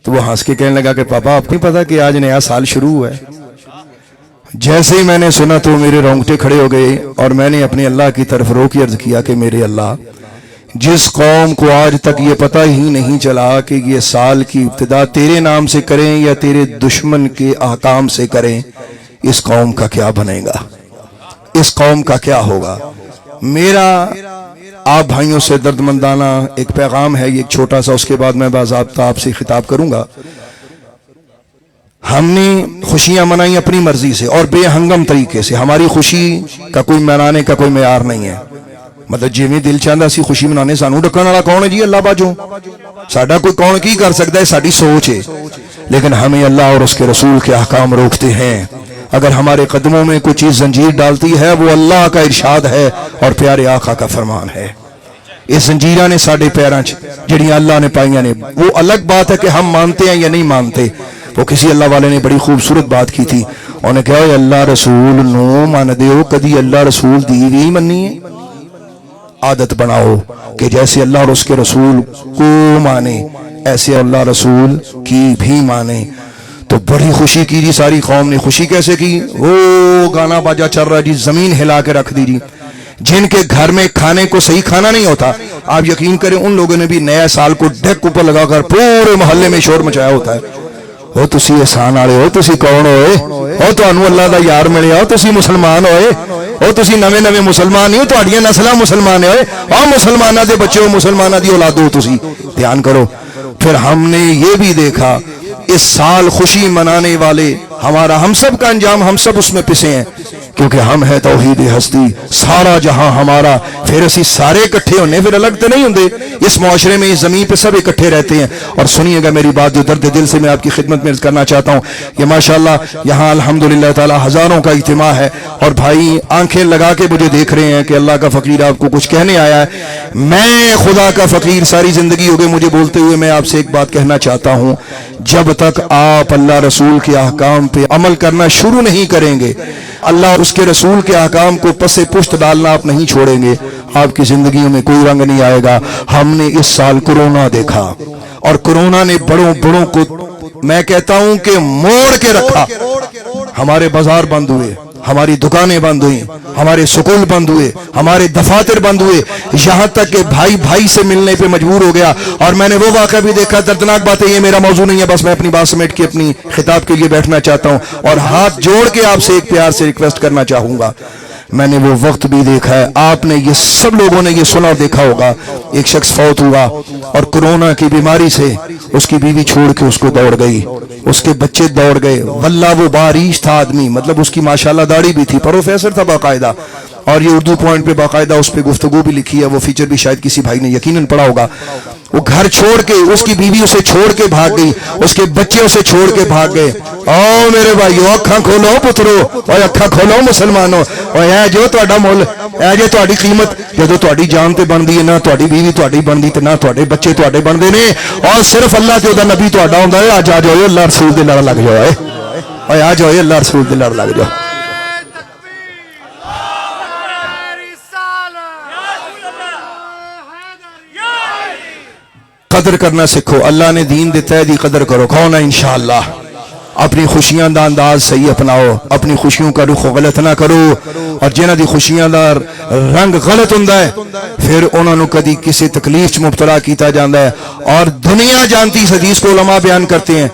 تو وہ ہنس کے کہنے لگا کہ پاپا آپ کو نہیں پتا کہ آج نیا سال شروع ہوا ہے؟ جیسے ہی میں نے سنا تو میرے رونگٹے کھڑے ہو گئے اور میں نے اپنے اللہ کی طرف رو کے عرض کیا کہ میرے اللہ، جس قوم کو آج تک یہ پتہ ہی نہیں چلا کہ یہ سال کی ابتدا تیرے نام سے کریں یا تیرے دشمن کے احکام سے کریں، اس قوم کا کیا بنے گا، اس قوم کا کیا ہوگا۔ میرا آپ بھائیوں سے درد مندانہ ایک پیغام ہے، یہ ایک چھوٹا سا، اس کے بعد میں باضابطہ آپ سے خطاب کروں گا۔ ہم نے خوشیاں منائی اپنی مرضی سے اور بے ہنگم طریقے سے، ہماری خوشی کا کوئی منانے کا کوئی معیار نہیں ہے، مطلب جویں دل چاہتا اسی خوشی منانے، سانو ڈکن والا کون ہے جی؟ اللہ باجو، ساڈا کوئی کون کی کر سکتا ہے، ساری سوچ ہے۔ لیکن ہمیں اللہ اور اس کے رسول کے احکام روکتے ہیں۔ اگر ہمارے قدموں میں کوئی چیز زنجیر ڈالتی ہے وہ اللہ کا ارشاد ہے اور پیارے آقا کا فرمان ہے۔ اس زنجیرہ نے ساڑھے پیراں جڑیاں اللہ نے پائیاں نے، وہ الگ بات ہے کہ ہم مانتے ہیں یا نہیں مانتے۔ وہ کسی اللہ والے نے بڑی خوبصورت بات کی تھی، انہوں نے کہا اللہ رسول نو مان دیو، کدی اللہ رسول دی بھی منی ہے؟ عادت بناؤ کہ جیسے اللہ اور اس کے رسول کو مانے ایسے اللہ رسول کی بھی مانے۔ تو بڑی خوشی کی جی ساری قوم نے۔ خوشی کیسے کی؟ وہ گانا باجا چل رہا جی، زمین ہلا کے رکھ دی جی۔ جن کے گھر میں کھانے کو صحیح کھانا نہیں ہوتا، آپ یقین کریں ان لوگوں نے بھی نئے سال کو ڈیک اوپر لگا کر پورے محلے میں شور مچایا ہوتا ہے۔ ہو تسی احسان والے ہو، تسی کون ہوئے ہو؟ تانوں اللہ دا یار ملیا ہو، تسی مسلمان ہوئے ہو، تسی نویں نویں مسلمان نہیں ہو، تہاڈیاں نسلاں مسلمان ہوئے اور مسلماناں دے بچے ہو، مسلماناں دی اولاد ہو، تسی دھیان کرو۔ پھر ہم نے یہ بھی دیکھا اس سال خوشی منانے والے ہمارا، ہم سب کا انجام، ہم سب اس میں پسے ہیں کیونکہ ہم ہے توحید ہستی، سارا جہاں ہمارا۔ پھر اسی سارے اکٹھے ہونے، پھر الگ تو نہیں ہوندے، اس معاشرے میں اس زمین پہ سب اکٹھے رہتے ہیں۔ اور سنیے گا میری بات جو درد دل سے میں آپ کی خدمت میں عرض کرنا چاہتا ہوں کہ ماشاءاللہ یہاں الحمدللہ تعالی ہزاروں کا اجتماع ہے اور بھائی آنکھیں لگا کے مجھے دیکھ رہے ہیں کہ اللہ کا فقیر آپ کو کچھ کہنے آیا ہے۔ میں خدا کا فقیر ساری زندگی ہو گئی مجھے بولتے ہوئے، میں آپ سے ایک بات کہنا چاہتا ہوں، جب تک آپ اللہ رسول کے احکام پہ عمل کرنا شروع نہیں کریں گے، اللہ اور اس کے رسول کے احکام کو پس پشت ڈالنا آپ نہیں چھوڑیں گے، آپ کی زندگیوں میں کوئی رنگ نہیں آئے گا۔ ہم نے اس سال کورونا دیکھا اور کورونا نے بڑوں بڑوں کو میں کہتا ہوں کہ موڑ کے رکھا۔ ہمارے بازار بند ہوئے، ہماری دکانیں بند ہوئیں، ہمارے سکول بند ہوئے، ہمارے دفاتر بند ہوئے، یہاں تک کہ بھائی بھائی سے ملنے پہ مجبور ہو گیا۔ اور میں نے وہ واقعہ بھی دیکھا، دردناک بات ہے، یہ میرا موضوع نہیں ہے، بس میں اپنی بات سمیٹ کے اپنی خطاب کے لیے بیٹھنا چاہتا ہوں اور ہاتھ جوڑ کے آپ سے ایک پیار سے ریکویسٹ کرنا چاہوں گا۔ میں نے وہ وقت بھی دیکھا ہے، آپ نے یہ سب لوگوں نے یہ سنا اور دیکھا ہوگا، ایک شخص فوت ہوا اور کورونا کی بیماری سے اس کی بیوی چھوڑ کے اس کو دوڑ گئی، اس کے بچے دوڑ گئے، واللہ وہ باریش تھا آدمی، مطلب اس کی ماشاءاللہ داڑھی بھی تھی، پروفیسر تھا باقاعدہ، اور یہ اردو پوائنٹ پہ باقاعدہ اس پہ گفتگو بھی لکھی ہے، وہ فیچر بھی شاید کسی بھائی نے یقیناً پڑھا ہوگا۔ وہ گھر چھوڑ کے، اس کی بیوی اسے چھوڑ کے بھاگ گئی، اس کے بچے اسے چھوڑ کے بھاگ گئے۔ او میرے بھائیو، اکھاں کھولو پترو، اور اکھاں کھولو مسلمانوں، اور اے جو تہاڈا مول، اے جو تہاڈی قیمت، جدوں تہاڈی جان تے بندی ہے، نہ تہاڈی بیوی تہاڈی بندی تے نہ تہاڈے بچے تہاڈے بندے نے، اور صرف اللہ تے دا نبی تہاڈا ہوندا ہے۔ اج آ جاؤ اللہ رسول دے لڑ لگ جاؤ، اے آ جاؤ اللہ رسول دے لڑ لگ جاؤ۔ قدر کرنا سکھو، اللہ نے دین دیتا ہے دی قدر کرو، کون ہے انشاءاللہ۔ اپنی خوشیاں دا انداز صحیح اپناؤ، اپنی خوشیوں کا رخ غلط نہ کرو، اور جنہ دی خوشیاں دا رنگ غلط ہوندا ہے پھر انہوں نے کدی کسی تکلیف چ مبتلا کیتا جاندا ہے۔ اور دنیا جانتی اس حدیث کو علماء بیان کرتے ہیں،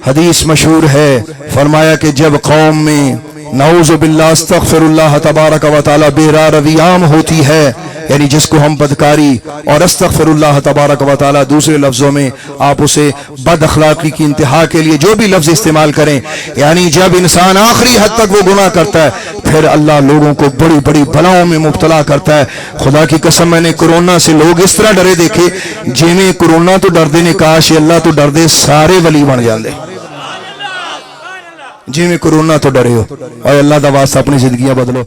حدیث مشہور ہے، فرمایا کہ جب قوم میں نعوذ باللہ استغفر اللہ تبارک و تعالی بے روی عام ہوتی ہے، یعنی جس کو ہم بدکاری اور استغفر اللہ تبارک و تعالی دوسرے لفظوں میں آپ اسے بد اخلاقی کی انتہا کے لیے جو بھی لفظ استعمال کریں، یعنی جب انسان آخری حد تک وہ گناہ کرتا ہے پھر اللہ لوگوں کو بڑی بڑی بلاؤں میں مبتلا کرتا ہے۔ خدا کی قسم میں نے کورونا سے لوگ اس طرح ڈرے دیکھے، جنہیں کورونا تو ڈر دے نے، کاش اللہ تو ڈر دے سارے ولی بن جاندے، جی میں کورونا تو ڈرے ہو، اور اللہ دا واسطہ اپنی زندگیاں بدلو۔